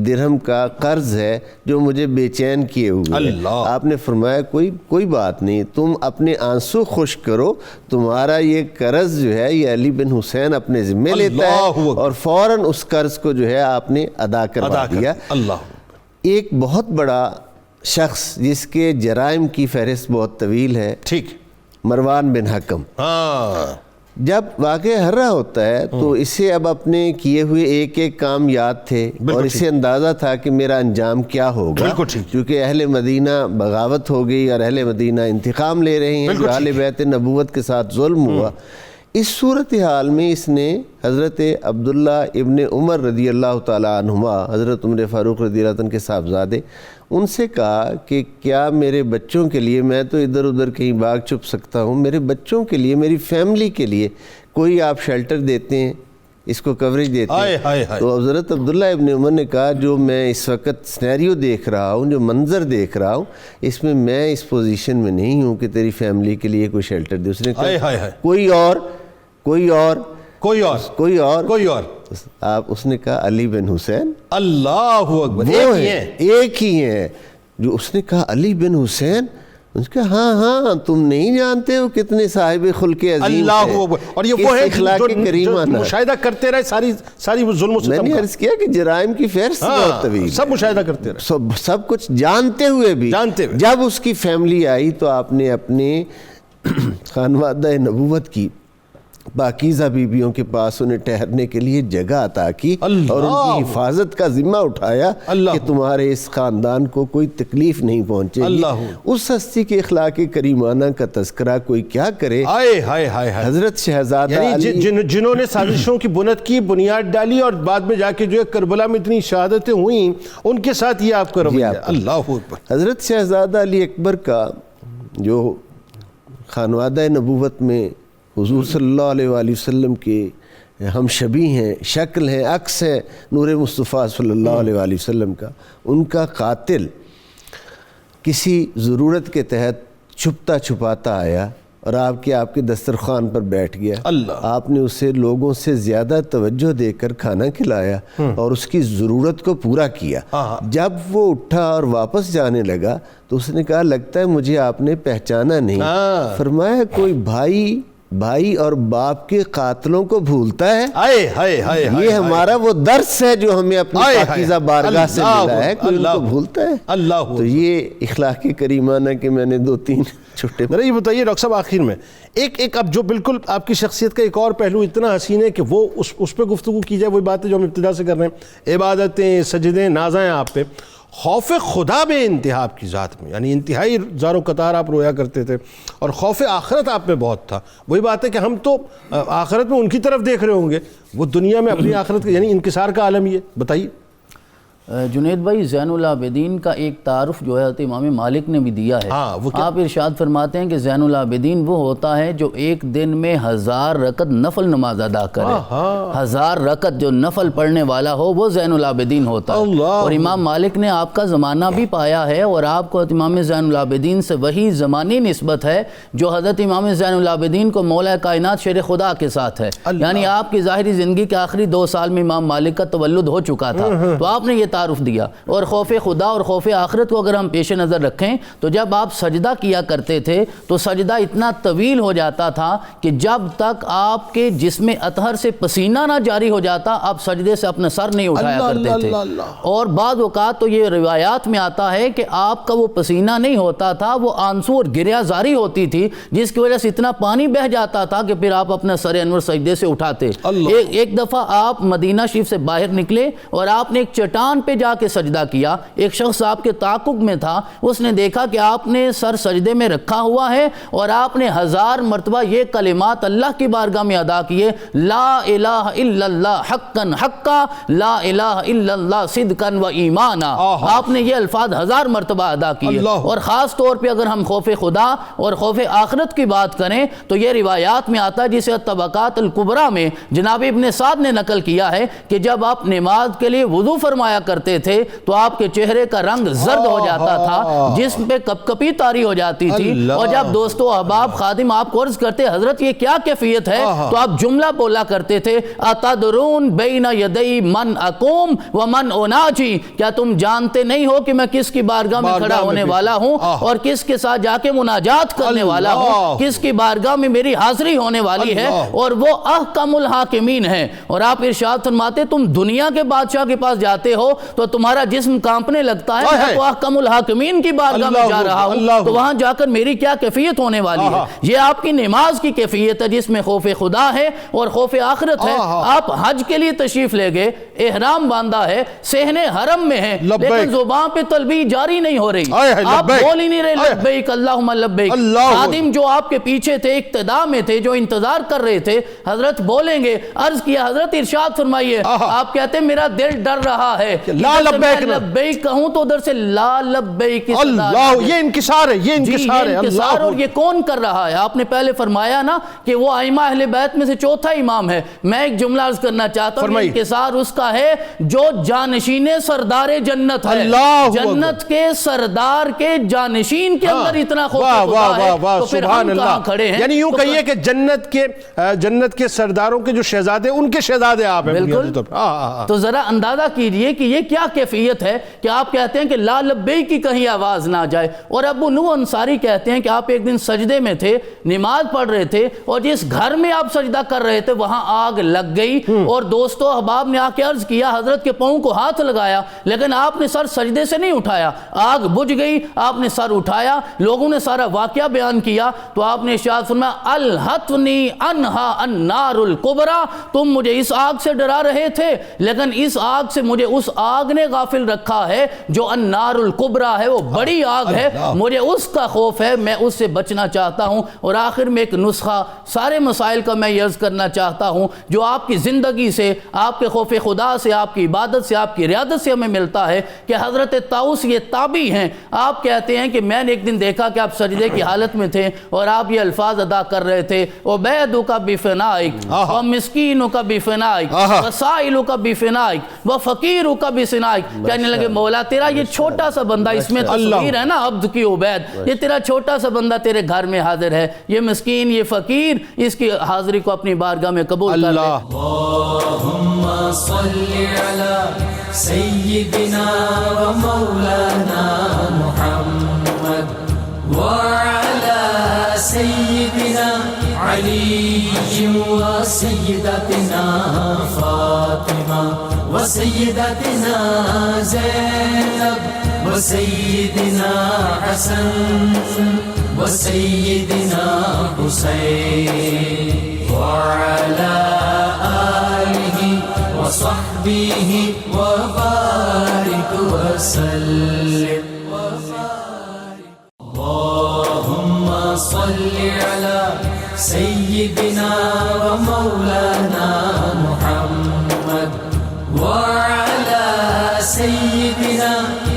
درہم کا قرض ہے جو مجھے بے چین کیے ہوئے. آپ نے فرمایا کوئی بات نہیں، تم اپنے آنسو خشک کرو، تمہارا یہ قرض جو ہے یہ علی بن حسین اپنے ذمے لیتا ہے. اور فوراً اس قرض کو جو ہے آپ نے ادا کروا دیا. ایک بہت بڑا شخص جس کے جرائم کی فہرست بہت طویل ہے، مروان بن حکم، جب واقعہ ہر رہا ہوتا ہے تو اسے اب اپنے کیے ہوئے ایک ایک کام یاد تھے، اور اسے اندازہ تھا کہ میرا انجام کیا ہوگا، کیونکہ اہل مدینہ بغاوت ہو گئی اور اہل مدینہ انتقام لے رہے ہیں جو اہل بیت نبوت کے ساتھ ظلم ہوا. اس صورتحال میں اس نے حضرت عبداللہ ابن عمر رضی اللہ تعالیٰ عنہما، حضرت عمر فاروق رضی اللہ عنہ کے صاحبزادے، ان سے کہا کہ کیا میرے بچوں کے لیے، میں تو ادھر ادھر کہیں بھاگ چھپ سکتا ہوں، میرے بچوں کے لیے، میری فیملی کے لیے کوئی آپ شیلٹر دیتے ہیں، اس کو کوریج دیتے ہیں؟ تو حضرت عبداللہ ابن عمر نے کہا جو میں اس وقت سینیریو دیکھ رہا ہوں، جو منظر دیکھ رہا ہوں، اس میں اس پوزیشن میں نہیں ہوں کہ تیری فیملی کے لیے کوئی شیلٹر دے. اس نے کہا کوئی اور. آپ اس نے کہا علی بن حسین،
اللہ اکبر،
وہ ایک ہی ہیں جو اس نے کہا علی بن حسین، اس کا ہاں تم نہیں جانتے ہو کتنے صاحب خلق عظیم
اللہ اکبر، اور یہ وہ ہے
اخلاق کریمہ
جو مشاہدہ کرتے رہے ساری ظلم و ستم
میں نے عرض کیا کہ جرائم کی فہرست بہت طویل،
سب مشاہدہ کرتے رہے،
سب کچھ جانتے ہوئے بھی جب اس کی فیملی آئی تو آپ نے اپنے خانوادہ نبوت کی پاکیزہ بیویوں کے پاس انہیں ٹھہرنے کے لیے جگہ عطا کی اور ان کی حفاظت کا ذمہ اٹھایا کہ تمہارے اس خاندان کو کوئی تکلیف نہیں پہنچے گی۔ اس ہستی کے اخلاق کریمانہ کا تذکرہ کوئی کیا کرے، حضرت شہزادہ علی
جنہوں نے سازشوں کی بنیاد کی، بنیاد ڈالی، اور بعد میں جا کے جو ہے کربلا میں اتنی شہادتیں ہوئیں، ان کے ساتھ یہ آپ کا رویہ۔ اللہ اکبر۔
حضرت شہزادہ علی اکبر کا جو خانوادہ نبوت میں حضور صلی اللہ علیہ وآلہ وسلم کے ہم شبیہ ہیں، شکل ہیں، عکس ہیں نور مصطفیٰ صلی اللہ علیہ وآلہ وسلم کا، ان کا قاتل کسی ضرورت کے تحت چھپتا چھپاتا آیا اور آپ کے دسترخوان پر بیٹھ گیا، آپ نے اسے لوگوں سے زیادہ توجہ دے کر کھانا کھلایا اور اس کی ضرورت کو پورا کیا۔ جب وہ اٹھا اور واپس جانے لگا تو اس نے کہا لگتا ہے مجھے آپ نے پہچانا نہیں۔ فرمایا کوئی بھائی اور باپ کے قاتلوں کو بھولتا ہے؟ یہ ہمارا وہ درس ہے جو ہمیں اپنی پاکیزہ بارگاہ سے ملا ہے، کوئی ان کو بھولتا ہے؟ تو یہ اخلاق کریمانہ کے میں نے 2-3 چھوٹے۔
میرا یہ بتائیے ڈاکٹر صاحب آخر میں ایک اب جو بالکل آپ کی شخصیت کا ایک اور پہلو اتنا حسین ہے کہ وہ اس پہ گفتگو کی جائے، وہی باتیں جو ہم ابتدا سے کر رہے ہیں، عبادتیں، سجدیں، نازیں آپ پہ، خوف خدا بے انتہا آپ کی ذات میں، یعنی انتہائی زار و قطار آپ رویا کرتے تھے، اور خوف آخرت آپ میں بہت تھا۔ وہی بات ہے کہ ہم تو آخرت میں ان کی طرف دیکھ رہے ہوں گے، وہ دنیا میں اپنی آخرت کا، یعنی انکسار کا عالم۔ یہ بتائیے
جنید بھائی، زین العابدین کا ایک تعارف جو ہے امام مالک نے بھی دیا ہے۔ آپ ارشاد فرماتے ہیں کہ زین العابدین وہ ہوتا ہے جو ایک دن میں 1000 رکعت نفل نماز ادا کرے، 1000 رکعت جو نفل پڑھنے والا ہو وہ زین العابدین ہوتا ہے۔ اور امام مالک نے آپ کا زمانہ بھی پایا ہے، اور آپ کو امام زین العابدین سے وہی زمانی نسبت ہے جو حضرت امام زین العابدین کو مولا کائنات شیر خدا کے ساتھ ہے۔ یعنی آپ کی ظاہری زندگی کے آخری 2 سال میں امام مالک کا تولد ہو چکا تھا، تو آپ نے یہ تعارف دیا۔ اور خوف خدا اور خوف آخرت کو اگر ہم پیش نظر رکھیں تو جب آپ سجدہ کیا کرتے تھے تو سجدہ اتنا طویل ہو جاتا تھا کہ جب تک آپ کے جسم اطہر سے پسینہ نہ جاری ہو جاتا آپ سجدے سے اپنا سر نہیں اٹھایا کرتے تھے۔ اور بعض اوقات تو یہ روایات میں آتا ہے کہ آپ کا وہ پسینہ نہیں ہوتا تھا، وہ آنسو اور گریہ زاری ہوتی تھی، جس کی وجہ سے اتنا پانی بہ جاتا تھا کہ پھر آپ اپنا سر انور سجدے سے اٹھاتے۔ ایک دفعہ آپ مدینہ شریف سے باہر نکلے اور آپ نے ایک چٹان پہ جا کے سجدہ کیا، ایک شخص آپ کے تعاقب میں تھا، اس نے دیکھا کہ آپ نے سر سجدے میں رکھا ہوا ہے اور آپ نے 1000 مرتبہ یہ کلمات اللہ کی بارگاہ میں ادا کیے، لا الہ الا اللہ حقا حقا، لا الہ الا اللہ صدقا و ایمانا۔ آپ نے یہ الفاظ 1000 مرتبہ ادا کیے۔ اور خاص طور پہ اگر ہم خوف خدا اور خوف آخرت کی بات کریں تو یہ روایات میں آتا ہے جسے طبقات الکبریٰ میں جناب ابن سعد نے نقل کیا ہے کہ جب آپ نماز کے لیے وضو فرمایا کرتے تھے تو آپ کے چہرے کا رنگ زرد ہو جاتا تھا، جسم پہ کپ کپی طاری ہو جاتی تھی، اور جب دوستو احباب خادم آپ کو عرض کرتے حضرت یہ کیا کیفیت ہے تو آپ جملہ بولا کرتے تھے، اتدرون بین یدی من اقوم ومن اناجی، کیا تم جانتے نہیں ہو کہ میں کس کی بارگاہ میں کھڑا ہونے والا ہوں اور کس کے ساتھ جا کے مناجات کرنے والا ہوں، کس کی بارگاہ میں میری حاضری ہونے والی ہے، اور وہ احکم الحاکمین ہے۔ اور آپ ارشاد فرماتے تم دنیا کے بادشاہ کے پاس جاتے ہو تو تمہارا جسم کانپنے لگتا ہے، میں تو احکم الحاکمین کی بارگاہ میں جا رہا ہوں تو وہاں جا کر میری کیا کیفیت ہونے والی ہے۔ یہ آپ کی نماز کی کیفیت ہے جس میں خوف خدا ہے اور خوف آخرت ہے۔ آپ حج کے لیے تشریف لے گئے، احرام باندھا ہے، صحن حرم میں ہیں، لیکن زبان پہ تلبیہ جاری نہیں ہو رہی، آپ بول ہی نہیں رہے لبیک اللہم لبیک۔ خادم جو آپ کے پیچھے تھے، اقتداء میں تھے، جو انتظار کر رہے تھے حضرت بولیں گے، عرض کیا حضرت ارشاد فرمائیے، آپ کہتے ہیں میرا دل ڈر رہا ہے
لا لبیک
لبیک کہوں تو ادھر سے لا لبیک کی صدا
اللہ، یہ انکسار ہے، یہ انکسار ہے
انکسار. اور یہ کون کر رہا ہے؟ آپ نے پہلے فرمایا نا کہ وہ ائمہ اہل بیت میں سے چوتھا امام ہے. میں ایک جملہ عرض کرنا چاہتا ہوں، انکسار اس کا ہے جو جانشین سردار جنت ہے. جنت کے سردار کے جانشین کے اندر اتنا خوف خدا ہے تو پھر ہم کہاں کھڑے ہیں؟
یعنی یوں کہیے کہ جنت کے سرداروں کے جو شہزادے، ان کے شہزادے آپ ہیں.
بالکل. تو ذرا اندازہ کیجئے کہ یہ کیا کیفیت ہے کہ آپ کہتے ہیں کہ لا لبیک کی کہیں آواز نہ جائے. اور ابو نو انصاری کہتے ہیں کہ آپ ایک دن سجدے میں تھے، نماز پڑھ رہے تھے، اور جس گھر میں آپ سجدہ کر رہے تھے وہاں آگ لگ گئی، اور دوستو احباب نے آ کے عرض کیا، حضرت کے پاؤں کو ہاتھ لگایا، لیکن آپ نے سر سجدے سے نہیں اٹھایا. آگ بجھ گئی، آپ نے سر اٹھایا، لوگوں نے سارا واقعہ بیان کیا تو آپ نے ارشاد فرمایا الہتنی انہا النار الکبریٰ، تم مجھے اس آگ سے ڈرا رہے تھے لیکن اس آگ سے مجھے اس آگ نے غافل رکھا ہے جو النار الکبریٰ ہے، وہ بڑی آگ ہے، مجھے اس کا خوف ہے، میں اس سے بچنا چاہتا ہوں. اور آخر میں ایک نسخہ سارے مسائل کا میں یہ عرض کرنا چاہتا ہوں جو آپ کی زندگی سے، آپ کے خوف خدا سے، آپ کی عبادت سے، آپ کی ریاضت سے ہمیں ملتا ہے کہ حضرت طاؤس یہ تابعی ہیں. آپ کہتے ہیں کہ میں نے ایک دن دیکھا کہ آپ سجدے کی حالت میں تھے اور آپ یہ الفاظ ادا کر رہے تھے، عبیدک بفنائک ومسکینک بفنائک وسائلک بفنائک وفقیرک بسنائک. کہنے لگے مولا تیرا یہ چھوٹا سا بندہ، اس میں تصویر ہے نا عبد کی عبید، یہ تیرا چھوٹا سا بندہ تیرے گھر میں حاضر ہے، یہ مسکین، یہ فقیر، اس کی حاضری کو اپنی بارگاہ میں قبول کر لے.
اللہم صلی علی سیدنا و مولانا محمد وعلی سیدنا علی و سیدتنا فاطمہ و سیدتنا زینب و سیدنا حسن و سیدنا حسین وعلى آله وصحبه وبارك وسلم. اللهم صل على سيدنا ومولانا محمد وعلى سيدنا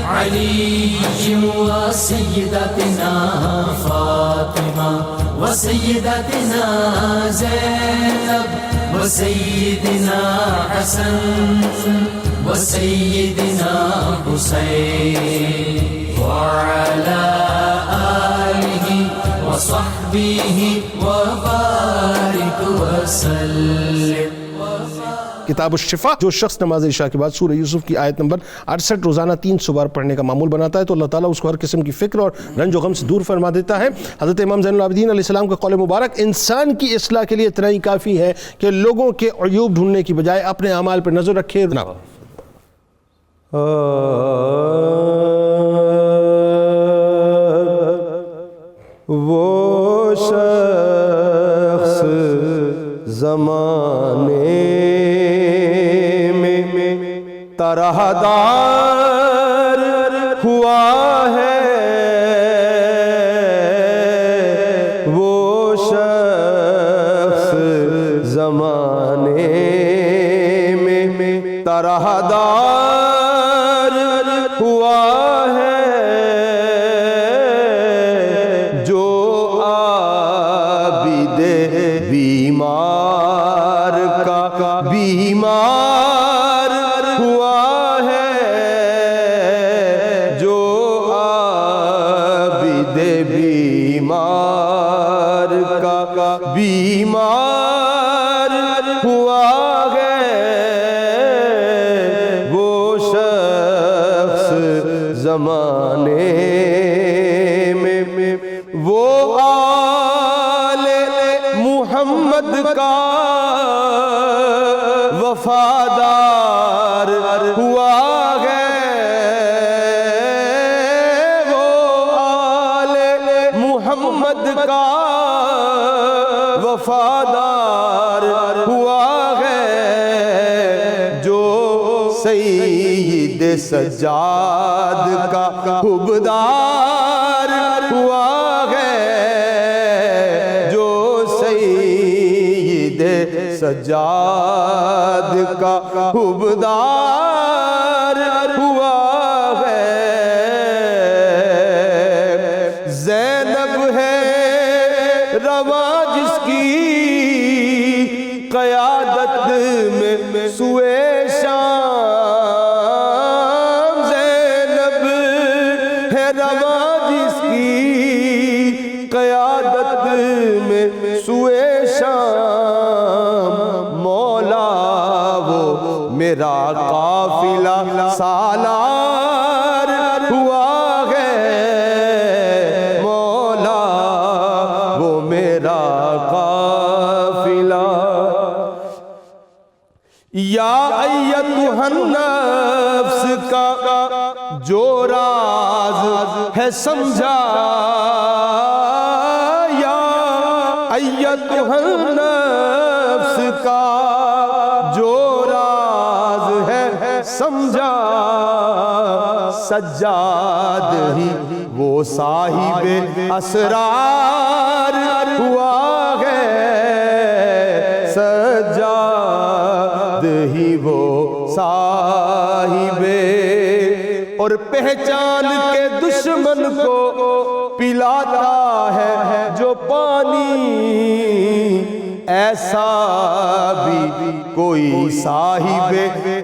علي وسيدتنا فاطمة وسيدتنا زينب وسيدنا حسن وسيدنا حسين وعلى آله وصحبه وبارك وسلم.
کتاب الشفا، جو شخص نماز عشاء کے بعد سورہ یوسف کی آیت نمبر 68 روزانہ 300 بار پڑھنے کا معمول بناتا ہے تو اللہ تعالیٰ اس کو ہر قسم کی فکر اور رنج و غم سے دور فرما دیتا ہے. حضرت امام زین العابدین علیہ السلام کا قول مبارک انسان کی اصلاح کے لیے اتنا ہی کافی ہے کہ لوگوں کے عیوب ڈھونڈنے کی بجائے اپنے اعمال پر نظر رکھے.
وہ شخص زمانے میں طرح دار ہوا ہے، وہ شخص زمانے میں طرح دار ہوا ہے، جو عابد بیمار کا بیمار ہوا ہے، جو عابد بیمار کا بیمار ہوا ہے، وہ شخص زمانے میں وہ آل محمد کا وفادار ہوا ہے، وہ آل محمد کا وفادار ہوا ہے، جو سید سجاد کا حبدار ہوا ہے، جو سید سجاد کا حبدار
رواں جس کی قیادت میں سوئے شام، زینب ہے رواں جس کی قیادت میں سوئے شام، مولا وہ میرا قافلہ سالار ہوا ہے، مولا وہ میرا قافلہ۔ یا ایتھا النفس کا جو راز ہے سمجھا، یا ایتھا النفس کا جو راز ہے سمجھا، سجاد ہی وہ صاحب اسرار ہوا ہے، سجاد ہی وہ صاحب، اور پہچان کے دشمن کو پلاتا ہے جو پانی، ایسا بھی کوئی صاحب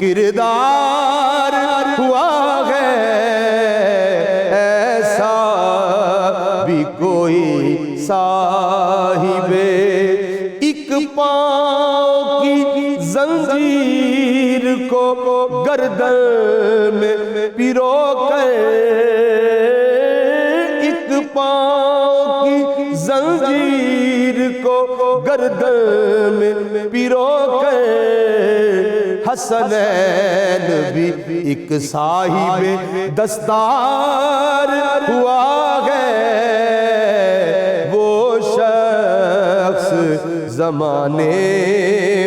کردار ہوا ہے، ایسا بھی کوئی صاحب، ایک پاؤں کی زنجیر کو گردن میں پیرو کر، ایک پاؤں کی زنجیر کو گردن میں پیرو کر، حسنین بھی ایک صاحب دستار ہوا ہے، وہ شخص زمانے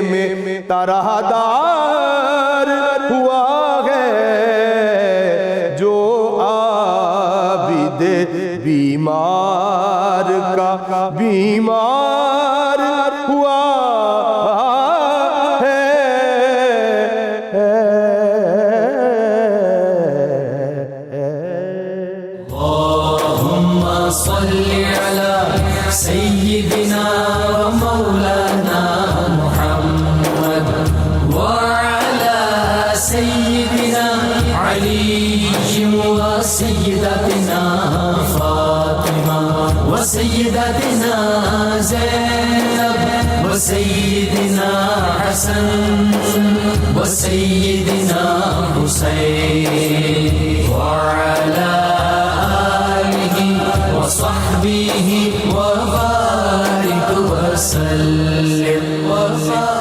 میں طرح دار ہوا ہے، جو عابد بیمار کا بیمار ہوا ہے۔
اللهم صل على سيدنا ومولانا محمد وعلى سيدنا علي وسيدتنا فاطمة وسيدتنا زينب وسيدنا حسن وسيدنا حسين وعلى آله وصحبه وبارك وسلم وبارك